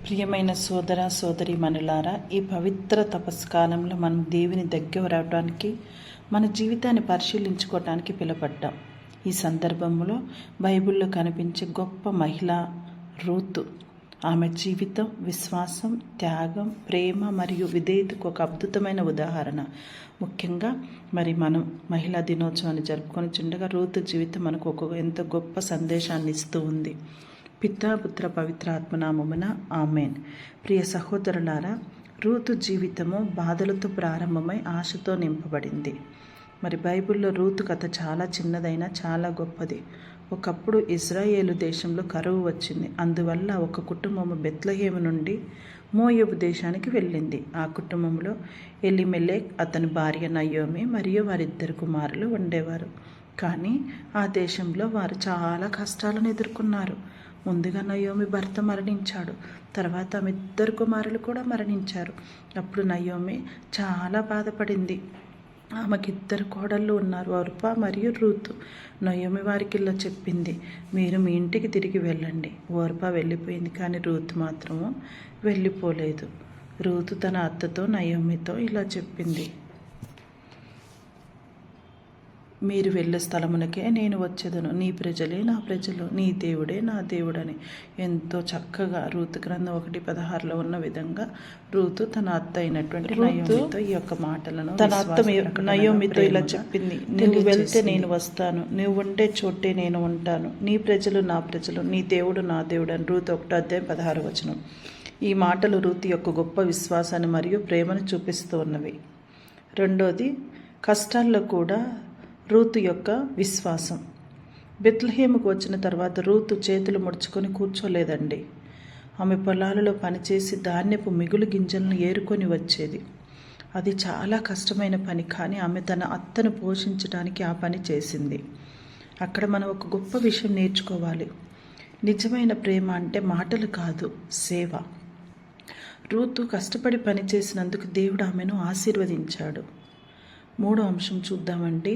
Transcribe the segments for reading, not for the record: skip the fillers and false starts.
ప్రియమైన సోదర సోదరి మనులారా, ఈ పవిత్ర తపస్కాలంలో మనం దేవుని దగ్గర రావడానికి, మన జీవితాన్ని పరిశీలించుకోవటానికి పిలువబడ్డాం. ఈ సందర్భంలో బైబిల్లో కనిపించే గొప్ప మహిళ రూతు. ఆమె జీవితం, విశ్వాసం, త్యాగం, ప్రేమ మరియు విధేయతకు ఒక అద్భుతమైన ఉదాహరణ. ముఖ్యంగా మనం మహిళా దినోత్సవాన్ని జరుపుకొని చుండగా రూతు జీవితం మనకు ఎంతో గొప్ప సందేశాన్ని ఇస్తూ ఉంది. పితా, పుత్ర, పవిత్ర ఆత్మనామమున ఆమెన్. ప్రియ సహోదరులారా, రూతు జీవితము బాధలతో ప్రారంభమై ఆశతో నింపబడింది. బైబిల్లో రూతు కథ చాలా చిన్నదైనా చాలా గొప్పది. ఒకప్పుడు ఇజ్రాయేలు దేశంలో కరువు వచ్చింది. అందువల్ల ఒక కుటుంబము బెత్లెహేము నుండి మోయాబు దేశానికి వెళ్ళింది. ఆ కుటుంబంలో ఎలీమెలెక్, అతని భార్య నయోమి మరియు వారిద్దరు కుమారులు ఉండేవారు. కానీ ఆ దేశంలో వారు చాలా కష్టాలను ఎదుర్కొన్నారు. ముందుగా నయోమి భర్త మరణించాడు. తర్వాత ఆమె ఇద్దరు కుమారులు కూడా మరణించారు. అప్పుడు నయోమి చాలా బాధపడింది. ఆమెకి ఇద్దరు కోడళ్ళు ఉన్నారు, ఓర్పా మరియు రూతు. నయోమి వారికి ఇలా చెప్పింది, మీరు మీ ఇంటికి తిరిగి వెళ్ళండి. ఓర్పా వెళ్ళిపోయింది, కానీ రూతు మాత్రము వెళ్ళిపోలేదు. రూతు తన అత్తతో నయోమితో ఇలా చెప్పింది, మీరు వెళ్ళే స్థలమునకే నేను వచ్చేదను. నీ ప్రజలే నా ప్రజలు, నీ దేవుడే నా దేవుడని ఎంతో చక్కగా రూతు గ్రంథం 1:16 ఉన్న విధంగా రూతు తన అత్త అయినటువంటి నయోమితో ఈ యొక్క మాటలను తన అత్త నయోమితో ఇలా చెప్పింది, నువ్వు వెళ్తే నేను వస్తాను, నువ్వు ఉండే చోటే నేను ఉంటాను, నీ ప్రజలు నా ప్రజలు, నీ దేవుడు నా దేవుడు అని. రూతు 1:16. ఈ మాటలు రూతు యొక్క గొప్ప విశ్వాసాన్ని మరియు ప్రేమను చూపిస్తూ ఉన్నవి. రెండోది, కష్టాల్లో కూడా రూతు యొక్క విశ్వాసం. బెత్లెహేముకు వచ్చిన తర్వాత రూతు చేతులు ముడుచుకొని కూర్చోలేదండి. ఆమె పొలాలలో పనిచేసి ధాన్యపు మిగులు గింజలను ఏరుకొని వచ్చేది. అది చాలా కష్టమైన పని, కానీ ఆమె తన అత్తను పోషించడానికి ఆ పని చేసింది. అక్కడ మనం ఒక గొప్ప విషయం నేర్చుకోవాలి. నిజమైన ప్రేమ అంటే మాటలు కాదు, సేవ. రూతు కష్టపడి పనిచేసినందుకు దేవుడు ఆమెను ఆశీర్వదించాడు. మూడో అంశం చూద్దామండి.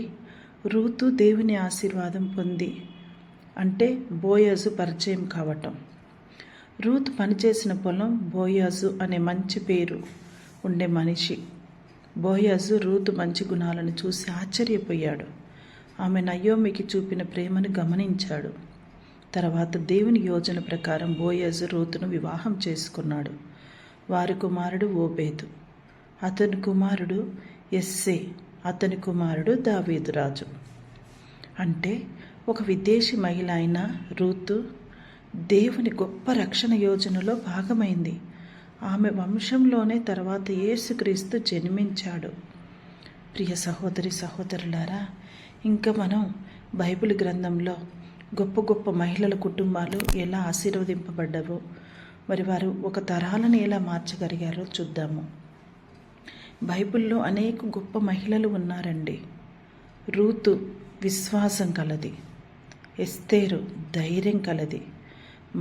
రూతు దేవుని ఆశీర్వాదం పొంది అంటే బోయాజు పరిచయం కావటం. రూతు పనిచేసిన పొలం బోయాజు అనే మంచి పేరు ఉండే మనిషి. బోయాజు రూతు మంచి గుణాలను చూసి ఆశ్చర్యపోయాడు. ఆమె నయోమికి చూపిన ప్రేమను గమనించాడు. తర్వాత దేవుని యోజన ప్రకారం బోయాజు రూతును వివాహం చేసుకున్నాడు. వారి కుమారుడు ఓబేదు, అతని కుమారుడు యెస్సే, అతని కుమారుడు దావీదు రాజు. అంటే ఒక విదేశీ మహిళ అయిన రూతు దేవుని గొప్ప రక్షణ యోజనలో భాగమైంది. ఆమె వంశంలోనే తర్వాత యేసుక్రీస్తు జన్మించాడు. ప్రియ సహోదరి సహోదరులారా, ఇంకా మనం బైబిల్ గ్రంథంలో గొప్ప గొప్ప మహిళల కుటుంబాలు ఎలా ఆశీర్వదింపబడ్డారో, వారు ఒక తరాలను ఎలా మార్చగలిగారో చూద్దాము. బైబిల్లో అనేక గొప్ప మహిళలు ఉన్నారండి. రూతు విశ్వాసం కలది, ఎస్తేరు ధైర్యం కలది,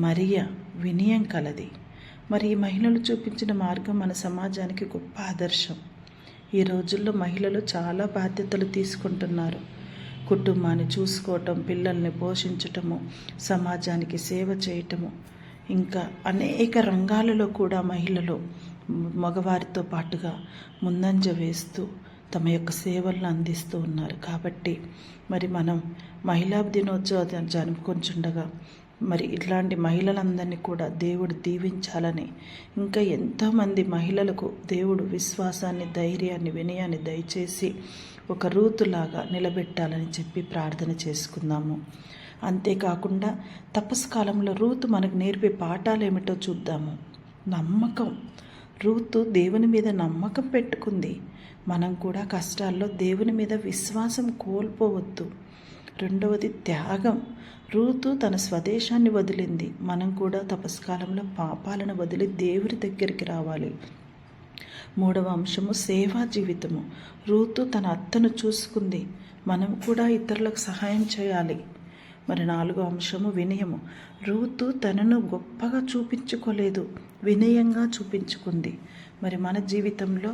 మరియా వినయం కలది. ఈ మహిళలు చూపించిన మార్గం మన సమాజానికి గొప్ప ఆదర్శం. ఈ రోజుల్లో మహిళలు చాలా బాధ్యతలు తీసుకుంటున్నారు. కుటుంబాన్ని చూసుకోవటం, పిల్లల్ని పోషించటము, సమాజానికి సేవ చేయటము, ఇంకా అనేక రంగాలలో కూడా మహిళలు మగవారితో పాటుగా ముందంజ వేస్తూ తమ యొక్క సేవలను అందిస్తూ ఉన్నారు. కాబట్టి మనం మహిళా దినోత్సవం జరుపుకొంచుండగా ఇట్లాంటి మహిళలందరినీ కూడా దేవుడు దీవించాలని, ఇంకా ఎంతోమంది మహిళలకు దేవుడు విశ్వాసాన్ని, ధైర్యాన్ని, వినయాన్ని దయచేసి ఒక రూతులాగా నిలబెట్టాలని చెప్పి ప్రార్థన చేసుకుందాము. అంతేకాకుండా తపస్కాలంలో రూతు మనకు నేర్పే పాఠాలు ఏమిటో చూద్దాము. నమ్మకం. రూతు దేవుని మీద నమ్మకం పెట్టుకుంది. మనం కూడా కష్టాల్లో దేవుని మీద విశ్వాసం కోల్పోవద్దు. రెండవది, త్యాగం. రూతు తన స్వదేశాన్ని వదిలింది. మనం కూడా తపస్కాలంలో పాపాలను వదిలి దేవుని దగ్గరికి రావాలి. మూడవ అంశము, సేవా జీవితము. రూతు తన అత్తను చూసుకుంది. మనం కూడా ఇతరులకు సహాయం చేయాలి. నాలుగో అంశము, వినయము. రూతు తనను గొప్పగా చూపించుకోలేదు, వినయంగా చూపించుకుంది. మన జీవితంలో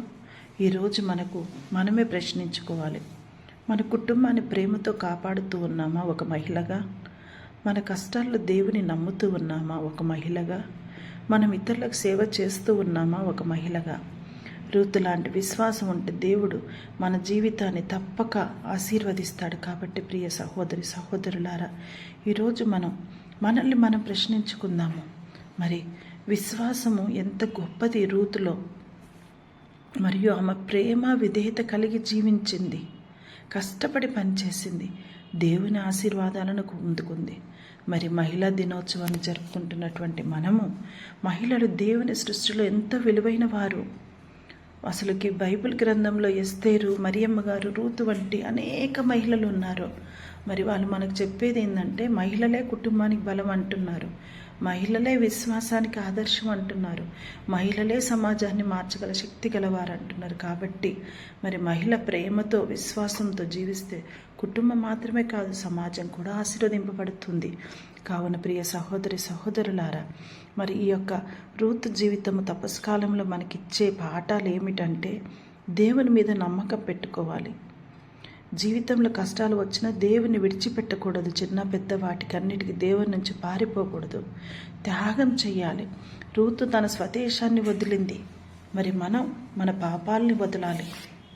ఈరోజు మనమే ప్రశ్నించుకోవాలి. మన కుటుంబాన్ని ప్రేమతో కాపాడుతూ ఉన్నామా ఒక మహిళగా? మన కష్టాల్లో దేవుని నమ్ముతూ ఉన్నామా ఒక మహిళగా? మనం ఇతరులకు సేవ చేస్తూ ఉన్నామా? ఒక మహిళగా రూతు లాంటి విశ్వాసం ఉంటే దేవుడు మన జీవితాన్ని తప్పక ఆశీర్వదిస్తాడు. కాబట్టి ప్రియ సహోదరి సహోదరులారా, ఈరోజు మనల్ని మనం ప్రశ్నించుకుందాము. మరి విశ్వాసము ఎంత గొప్పది రూతులో, మరియు ఆమె ప్రేమ విధేయత కలిగి జీవించింది, కష్టపడి పనిచేసింది, దేవుని ఆశీర్వాదాలను పొందుకుంది. మరి మహిళా దినోత్సవాన్ని జరుపుకుంటున్నటువంటి మనము, మహిళలు దేవుని సృష్టిలో ఎంతో విలువైన వారు. అసలుకి బైబిల్ గ్రంథంలో ఎస్తేరు, మరియమ్మ గారు, రూతు వంటి అనేక మహిళలు ఉన్నారు. మరి వాళ్ళు మనకు చెప్పేది ఏంటంటే, మహిళలే కుటుంబానికి బలం అంటున్నారు, మహిళలే విశ్వాసానికి ఆదర్శం అంటున్నారు, మహిళలే సమాజాన్ని మార్చగల శక్తి గలవారు అంటున్నారు. కాబట్టి మరి మహిళ ప్రేమతో విశ్వాసంతో జీవిస్తే కుటుంబం మాత్రమే కాదు, సమాజం కూడా ఆశీర్వదింపబడుతుంది. కావున ప్రియ సహోదరి సహోదరులారా, మరి ఈ యొక్క రూతు జీవితము తపస్కాలంలో మనకిచ్చే పాఠాలు ఏమిటంటే, దేవుని మీద నమ్మకం పెట్టుకోవాలి. జీవితంలో కష్టాలు వచ్చినా దేవుని విడిచిపెట్టకూడదు. చిన్న పెద్ద వాటికన్నిటికీ దేవుని నుంచి పారిపోకూడదు, త్యాగం చెయ్యాలి. రూతు తన స్వదేశాన్ని వదిలింది. మరి మనం మన పాపాలని వదలాలి,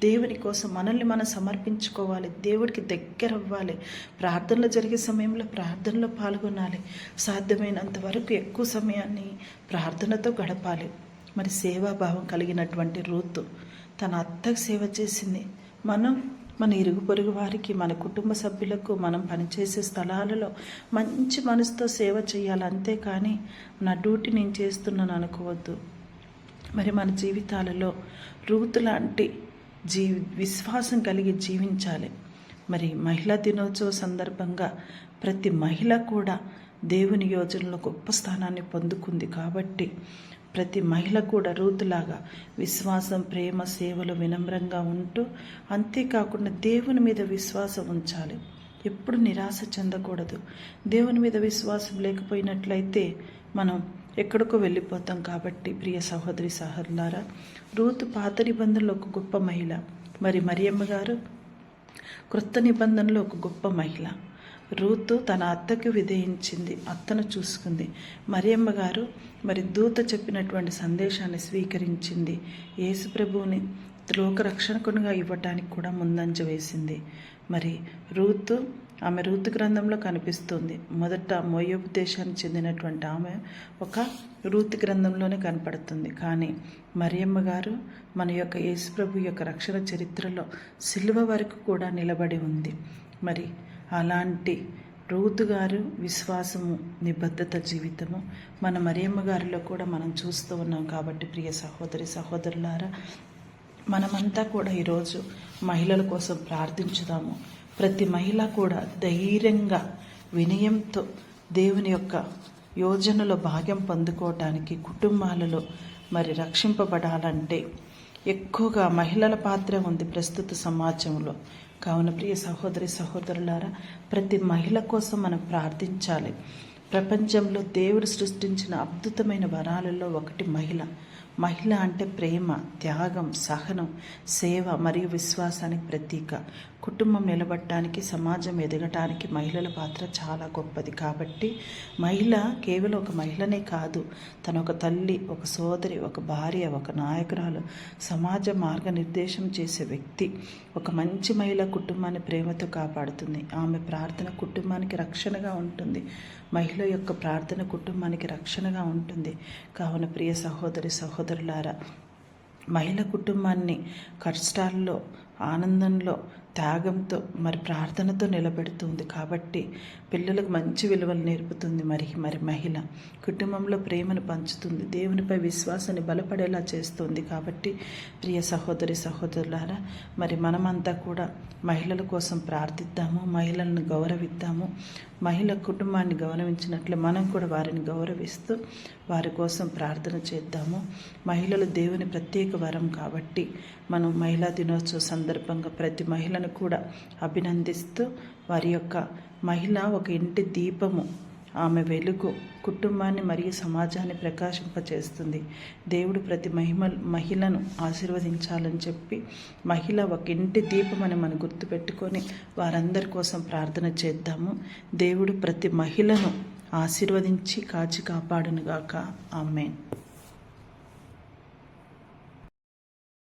దేవుని కోసం మనల్ని మనం సమర్పించుకోవాలి, దేవుడికి దగ్గర అవ్వాలి, ప్రార్థనలు జరిగే సమయంలో ప్రార్థనలో పాల్గొనాలి, సాధ్యమైనంత వరకు ఎక్కువ సమయాన్ని ప్రార్థనతో గడపాలి. మరి సేవాభావం కలిగినటువంటి రూతు తన అత్తకు సేవ చేసింది. మన ఇరుగు పొరుగు వారికి, మన కుటుంబ సభ్యులకు, మనం పనిచేసే స్థలాలలో మంచి మనసుతో సేవ చేయాలి. అంతేకాని నా డ్యూటీ నేను చేస్తున్నాను అనుకోవద్దు. మరి మన జీవితాలలో రూతు లాంటి విశ్వాసం కలిగి జీవించాలి. మరి మహిళా దినోత్సవ సందర్భంగా ప్రతి మహిళ కూడా దేవుని యోజనలో గొప్ప స్థానాన్ని పొందుకుంది. కాబట్టి ప్రతి మహిళ కూడా రూతులాగా విశ్వాసం, ప్రేమ, సేవలు వినమ్రంగా ఉంటూ, అంతేకాకుండా దేవుని మీద విశ్వాసం ఉంచాలి. ఎప్పుడు నిరాశ చెందకూడదు. దేవుని మీద విశ్వాసం లేకపోయినట్లయితే మనం ఎక్కడికో వెళ్ళిపోతాం. కాబట్టి ప్రియ సహోదరి సహోదరులారా, రూతు పాత నిబంధనలో ఒక గొప్ప మహిళ, మరి మరియమ్మ గారు క్రొత్త నిబంధనలో ఒక గొప్ప మహిళ. రూతు తన అత్తకు విధేయించింది, అత్తను చూసుకుంది. మరియమ్మ గారు మరి దూత చెప్పినటువంటి సందేశాన్ని స్వీకరించింది, యేసు ప్రభువుని లోకరక్షకునిగా ఇవ్వటానికి కూడా ముందంజ వేసింది. మరి ఆమె రూతు గ్రంథంలో కనిపిస్తుంది. మొదట మోయాబు దేశానికి చెందినటువంటి ఆమె ఒక రూతు గ్రంథంలోనే కనపడుతుంది. కానీ మరియమ్మ గారు మన యొక్క యేసు ప్రభు యొక్క రక్షణ చరిత్రలో సిలువ వరకు కూడా నిలబడి ఉంది. మరి అలాంటి రూతు గారు విశ్వాసము, నిబద్ధత జీవితము మన మరియమ్మ గారిలో కూడా మనం చూస్తూ ఉన్నాం. కాబట్టి ప్రియ సహోదరి సహోదరులారా, మనమంతా కూడా ఈరోజు మహిళల కోసం ప్రార్థించుదాము. ప్రతి మహిళ కూడా ధైర్యంగా, వినయంతో దేవుని యొక్క యోజనలో భాగ్యం పొందుకోవటానికి, కుటుంబాలలో మరి రక్షింపబడాలంటే ఎక్కువగా మహిళల పాత్ర ఉంది ప్రస్తుత సమాజంలో. కావున ప్రియ సహోదరి సహోదరులారా, ప్రతి మహిళ కోసం మనం ప్రార్థించాలి. ప్రపంచంలో దేవుడు సృష్టించిన అద్భుతమైన వరాలలో ఒకటి మహిళ. మహిళ అంటే ప్రేమ, త్యాగం, సహనం, సేవ మరియు విశ్వాసానికి ప్రతీక. కుటుంబం నిలబడటానికి, సమాజం ఎదగటానికి మహిళల పాత్ర చాలా గొప్పది. కాబట్టి మహిళ కేవలం ఒక మహిళనే కాదు, తన ఒక తల్లి, ఒక సోదరి, ఒక భార్య, ఒక నాయకురాలు, సమాజ మార్గనిర్దేశం చేసే వ్యక్తి. ఒక మంచి మహిళ కుటుంబాన్ని ప్రేమతో కాపాడుతుంది. ఆమె ప్రార్థన కుటుంబానికి రక్షణగా ఉంటుంది. మహిళ యొక్క ప్రార్థన కుటుంబానికి రక్షణగా ఉంటుంది. కావున ప్రియ సహోదరి సహోదరులారా, మహిళ కుటుంబాన్ని కష్టాల్లో, ఆనందంలో, త్యాగంతో మరి ప్రార్థనతో నిలబెడుతుంది. కాబట్టి పిల్లలకు మంచి విలువలు నేర్పుతుంది. మరి మహిళ కుటుంబంలో ప్రేమను పంచుతుంది, దేవునిపై విశ్వాసాన్ని బలపడేలా చేస్తుంది. కాబట్టి ప్రియ సహోదరి సహోదరులారా, మరి మనమంతా కూడా మహిళల కోసం ప్రార్థిద్దాము, మహిళలను గౌరవిద్దాము. మహిళ కుటుంబాన్ని గౌరవించినట్లే మనం కూడా వారిని గౌరవిస్తూ వారి కోసం ప్రార్థన చేద్దాము. మహిళలు దేవుని ప్రత్యేక వరం. కాబట్టి మనం మహిళా దినోత్సవ సందర్భంగా ప్రతి మహిళను కూడా అభినందిస్తూ, వారి యొక్క మహిళ ఒక ఇంటి దీపము, ఆమె వెలుగు కుటుంబాన్ని మరియు సమాజాన్ని ప్రకాశింపచేస్తుంది. దేవుడు ప్రతి మహిళను ఆశీర్వదించాలని చెప్పి, మహిళ ఒక ఇంటి దీపం అని మనం గుర్తుపెట్టుకొని వారందరి కోసం ప్రార్థన చేద్దాము. దేవుడు ప్రతి మహిళను ఆశీర్వదించి కాచి కాపాడునుగాక. ఆమేన్.